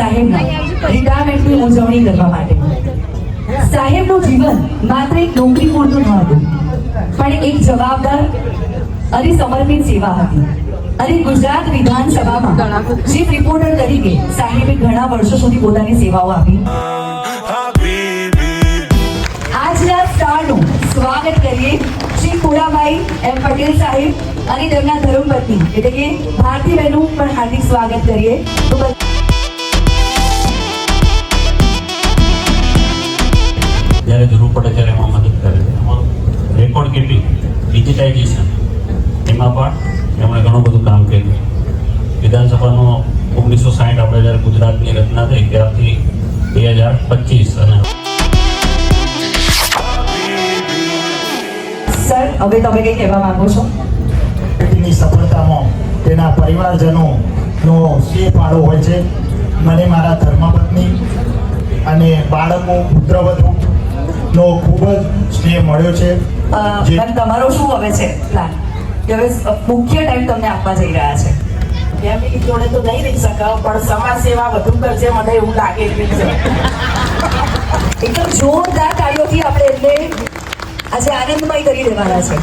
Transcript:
સાહેબના રિટાયરમેન્ટની ઉજવણી કરવા માટે. સાહેબનું જીવન માત્ર એક નોકરી પૂરતું ન હતું, પણ એક જવાબદાર અને સમર્પિત સેવા હતી. અને ગુજરાત વિધાનસભામાં ચીફ રિપોર્ટર તરીકે સાહેબે ઘણા વર્ષો સુધી પોતાની સેવાઓ આપી. આજના સ્ટારનું સ્વાગત કરીએ શ્રી પુરાભાઈ એમ પટેલ સાહેબ અને તેમના ધર્મપત્ની એટલે કે ભારતીબેનનું પણ હાર્દિક સ્વાગત કરીએ. જ્યારે જરૂર પડે ત્યારે એમાં મદદ કરે છે. અમારું રેકોર્ડ કીપિંગ, ડિજિટાઇઝેશન, એમાં પણ એમણે ઘણું બધું કામ કર્યું. વિધાનસભાનો 1960 આપણે જ્યારે ગુજરાતની રચના થઈ ત્યારથી 2025 અને સર, હવે તમે કંઈ કહેવા માંગો છો? ની સફળતામાં તેના પરિવારજનોનો શ્રેય ફાળો હોય છે. મને મારા ધર્મપત્ની અને બાળકો પુત્રવધુનો ખૂબ જ સ્નેહ મળ્યો છે. તમારો શું હવે છે પ્લાન? કે હવે મુખ્ય ટાઈમ તમને આપવા જઈ રહ્યા છે. ફેમિલી જોડે તો નહીં રહી શકાય, પણ સમાજ સેવા વધુ કરશે મને એવું લાગે છે. એકદમ જોરદાર તાળીઓથી આપણે એટલે આજે આનંદમય કરી દેવાના છે.